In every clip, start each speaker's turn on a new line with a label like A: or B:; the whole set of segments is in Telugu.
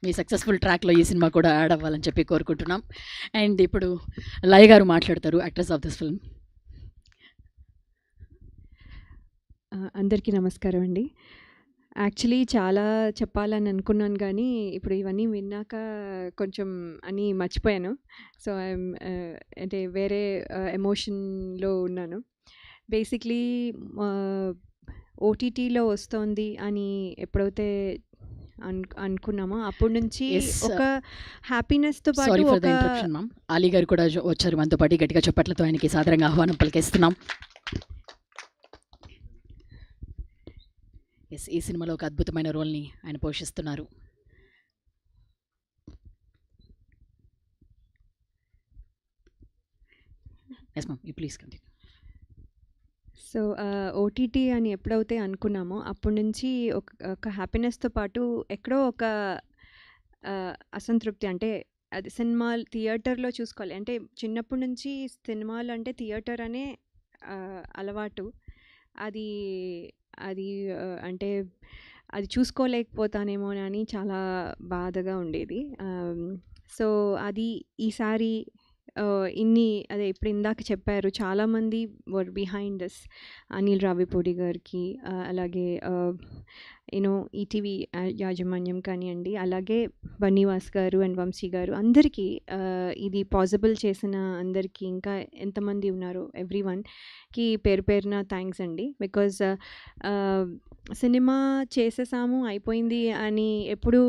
A: మీ సక్సెస్ఫుల్ ట్రాక్లో ఈ సినిమా కూడా యాడ్ అవ్వాలని చెప్పి కోరుకుంటున్నాం. అండ్ ఇప్పుడు లయ గారు మాట్లాడతారు, యాక్ట్రెస్ ఆఫ్ దిస్ ఫిల్మ్.
B: అందరికీ నమస్కారం అండి. యాక్చువల్లీ చాలా చెప్పాలని అనుకున్నాను కానీ ఇప్పుడు ఇవన్నీ విన్నాక కొంచెం అన్నీ మర్చిపోయాను. సో ఐఎమ్ అంటే వేరే ఎమోషన్లో ఉన్నాను. బేసిక్లీ ఓటీటీలో వస్తోంది అని ఎప్పుడైతే అనుకున్నామో అప్పటి నుంచి ఒక హ్యాపీనెస్తో పాటు
A: sorry for the interruption ma'am. Ali గారు కూడా వచ్చారు మనతో పాటు. గట్టిగా చెప్పట్లతో ఆయనకి సాదరంగా ఆహ్వానం పలికేస్తున్నాం. ఎస్, ఈ సినిమాలో ఒక అద్భుతమైన రోల్ని ఆయన పోషిస్తున్నారు. Yes ma'am, you please continue.
B: So OTT అని ఎప్పుడైతే అనుకున్నామో అప్పటి నుంచి ఒక హ్యాపీనెస్తో పాటు ఎక్కడో ఒక అసంతృప్తి. అంటే అది సినిమాలు థియేటర్లో చూసుకోవాలి అంటే చిన్నప్పటి నుంచి సినిమాలు అంటే థియేటర్ అనే అలవాటు. అది అది అంటే అది చూసుకోలేకపోతానేమో అని చాలా బాధగా ఉండేది. సో అది ఈసారి ఇన్ని అదే ఇప్పుడు ఇందాక చెప్పారు చాలామంది వర్ బిహైండ్ దిస్. అనిల్ రావిపూడి గారికి, అలాగే యూనో ఈటీవీ యాజమాన్యం కానివ్వండి, అలాగే బన్నీవాస్ గారు అండ్ వంశీ గారు, అందరికీ ఇది పాసిబుల్ చేసిన అందరికీ, ఇంకా ఎంతమంది ఉన్నారో ఎవ్రీ వన్కి పేరు పేరున థ్యాంక్స్ అండి. బికాజ్ సినిమా చేసేసాము అయిపోయింది అని ఎప్పుడూ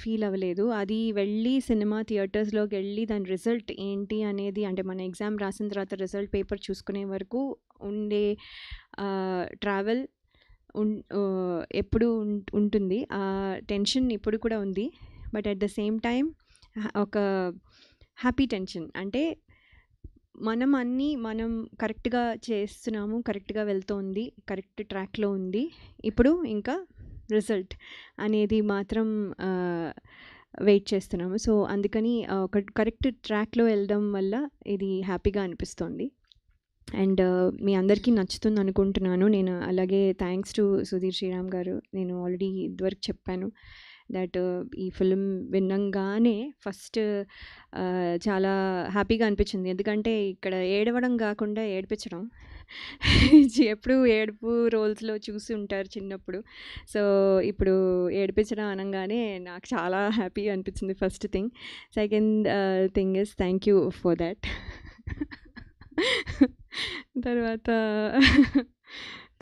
B: ఫీల్ అవ్వలేదు. అది వెళ్ళి సినిమా థియేటర్స్లోకి వెళ్ళి దాని రిజల్ట్ ఏంటి అనేది, అంటే మన ఎగ్జామ్ రాసిన తర్వాత రిజల్ట్ పేపర్ చూసుకునే వరకు ఉండే ట్రావెల్ ఎప్పుడు ఉంటుంది. ఆ టెన్షన్ ఇప్పుడు కూడా ఉంది. But at the same time ఒక హ్యాపీ టెన్షన్. అంటే మనం కరెక్ట్గా చేస్తున్నాము, కరెక్ట్గా వెళ్తోంది, కరెక్ట్ ట్రాక్లో ఉంది. ఇప్పుడు ఇంకా రిజల్ట్ అనేది మాత్రం వెయిట్ చేస్తున్నాము. సో అందుకని ఒక కరెక్ట్ ట్రాక్లో వెళ్ళడం వల్ల ఇది హ్యాపీగా అనిపిస్తోంది. అండ్ మీ అందరికీ నచ్చుతుంది అనుకుంటున్నాను నేను. అలాగే థ్యాంక్స్ టు సుధీర్ శ్రీరామ్ గారు. నేను ఆల్రెడీ ఇదివరకు చెప్పాను దట్ ఈ ఫిల్మ్ విన్నంగానే ఫస్ట్ చాలా హ్యాపీగా అనిపించింది. ఎందుకంటే ఇక్కడ ఏడవడం కాకుండా ఏడిపించడం. ఎప్పుడు ఏడుపు రోల్స్లో చూసి ఉంటారు చిన్నప్పుడు. సో ఇప్పుడు ఏడిపించడం అనగానే నాకు చాలా హ్యాపీగా అనిపించింది first thing. Second thing is thank you for that.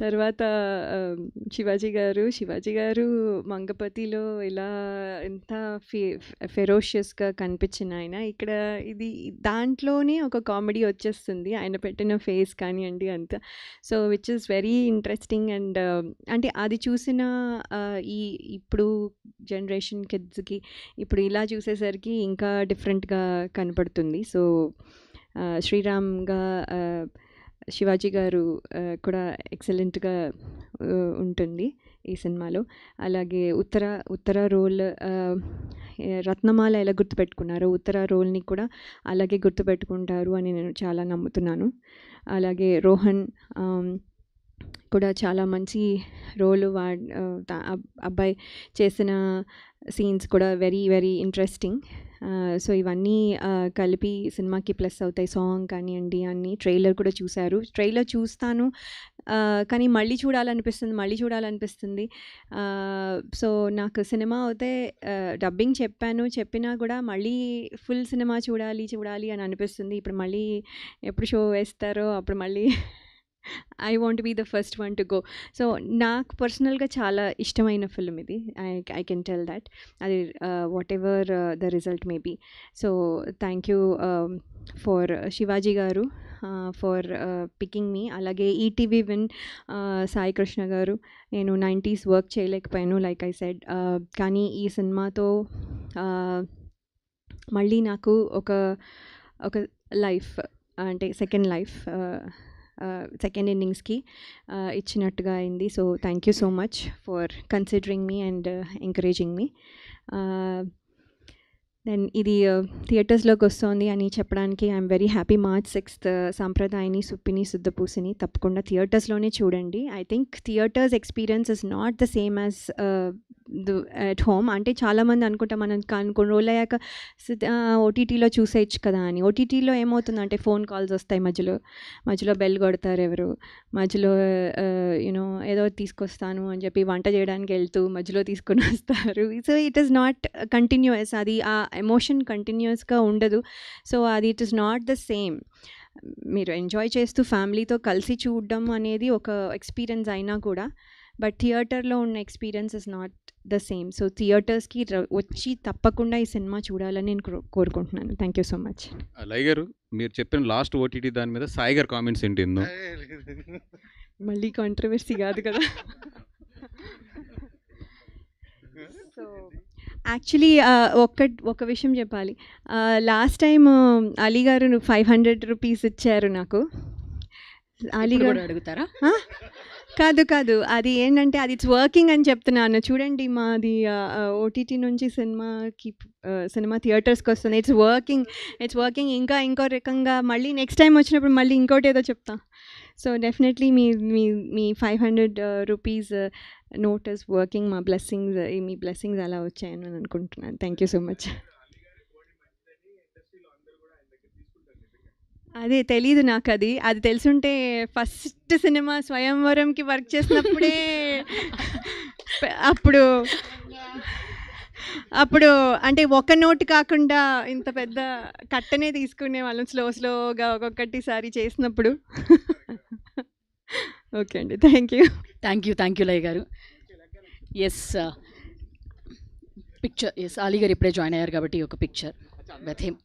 B: తర్వాత శివాజీ గారు మంగపతిలో ఇలా ఎంత ఫెరోషియస్గా కనిపించిన ఆయన, ఇక్కడ ఇది దాంట్లోనే ఒక కామెడీ వచ్చేస్తుంది ఆయన పెట్టిన ఫేస్ కానివ్వండి అంతా. So which is very interesting. And అంటే అది చూసిన ఇప్పుడు జనరేషన్ కిడ్స్కి ఇప్పుడు ఇలా చూసేసరికి ఇంకా డిఫరెంట్గా కనపడుతుంది. సో శ్రీరామ్గా శివాజీ గారు కూడా ఎక్సలెంట్గా ఉంటుంది ఈ సినిమాలో. అలాగే ఉత్తర రోల్ రత్నమాల ఎలా గుర్తుపెట్టుకున్నారో ఉత్తర రోల్ని కూడా అలాగే గుర్తుపెట్టుకుంటారు అని నేను చాలా నమ్ముతున్నాను. అలాగే రోహన్ కూడా చాలా మంచి రోలు అబ్బాయి చేసిన సీన్స్ కూడా వెరీ వెరీ ఇంట్రెస్టింగ్. సో ఇవన్నీ కలిపి సినిమాకి ప్లస్ అవుతాయి. సాంగ్ కానివ్వండి అన్నీ. ట్రైలర్ కూడా చూశారు. ట్రైలర్ చూస్తాను కానీ మళ్ళీ చూడాలనిపిస్తుంది. సో నాకు సినిమా అయితే డబ్బింగ్ చెప్పినా కూడా మళ్ళీ ఫుల్ సినిమా చూడాలి అని అనిపిస్తుంది. ఇప్పుడు మళ్ళీ ఎప్పుడు షో వేస్తారో అప్పుడు మళ్ళీ I want be the first one to go. So నాకు పర్సనల్గా చాలా ఇష్టమైన ఫిల్మ్ ఇది. I can tell that. అది whatever the result may be. So thank you for Shivaji garu for picking మీ. అలాగే ఈటీవీ విన్ సాయి కృష్ణ గారు. నేను 90s వర్క్ చేయలేకపోయాను లైక్ ఐ సెడ్. కానీ ఈ సినిమాతో మళ్ళీ నాకు ఒక లైఫ్, అంటే సెకండ్ లైఫ్, సెకండ్ ఇన్నింగ్స్కి ఇచ్చినట్టుగా అయింది. So thank you so much for considering me and encouraging me. Then ఇది థియేటర్స్లోకి వస్తుంది అని చెప్పడానికి I'm very happy. March 6th సాంప్రదాయని, సుప్పిని, శుద్ధపూసిని తప్పకుండా థియేటర్స్లోనే చూడండి. I think theatres experience is not the same as at home. అంటే చాలామంది అనుకుంటాం మనం కొన్ని రోజులు అయ్యాక ఓటీటీలో చూసేయచ్చు కదా అని. ఓటీటీలో ఏమవుతుందంటే ఫోన్ కాల్స్ వస్తాయి, మధ్యలో బెల్ కొడతారు ఎవరు, మధ్యలో యూనో ఏదో తీసుకొస్తాను అని చెప్పి వంట చేయడానికి వెళ్తూ మధ్యలో తీసుకొని వస్తారు. So it is not continuous, అది ఆ ఎమోషన్ కంటిన్యూస్గా ఉండదు. సో అది it is not the same. మీరు ఎంజాయ్ చేస్తూ ఫ్యామిలీతో కలిసి చూడడం అనేది ఒక ఎక్స్పీరియన్స్ అయినా కూడా, బట్ థియేటర్లో ఉన్న experience is not the same. So థియేటర్స్కి వచ్చి తప్పకుండా ఈ సినిమా చూడాలని నేను కోరుకుంటున్నాను. Thank you so much.
C: లై గారు, మీరు చెప్పిన లాస్ట్ ఓటీటీ దాని మీద సాయి గారు కామెంట్స్ ఏంటి?
B: మళ్ళీ కాంట్రవర్సీ కాదు కదా. సో యాక్చువల్లీ ఒక విషయం చెప్పాలి. లాస్ట్ టైం అలీ గారు 500 రూపీస్ ఇచ్చారు నాకు. అలీ గారు
A: అడుగుతారా?
B: కాదు, అది ఏంటంటే అది ఇట్స్ వర్కింగ్ అని చెప్తున్నాను. చూడండి, మాది ఓటీటీ నుంచి సినిమా థియేటర్స్కి వస్తుంది. It's working. ఇంకో రకంగా మళ్ళీ నెక్స్ట్ టైం వచ్చినప్పుడు మళ్ళీ ఇంకోటి ఏదో చెప్తా. So definitely me 500 rupees note is working. Me blessings అలా వచ్చాయని నేను అనుకుంటున్నాను. Thank you so much. అదే తెలీదు నాకు. అది తెలుసుంటే ఫస్ట్ సినిమా స్వయంవరంకి వర్క్ చేసినప్పుడే అప్పుడు అంటే ఒక నోట్ కాకుండా ఇంత పెద్ద కట్టనే తీసుకునే వాళ్ళం, స్లోగా ఒక్కొక్కటిసారి చేసినప్పుడు. ఓకే అండి, థ్యాంక్ యూ
A: లై గారు. Yes, picture. ఎస్, అలీ గారు ఇప్పుడే జాయిన్ అయ్యారు కాబట్టి ఒక పిక్చర్ విత్ హిమ్.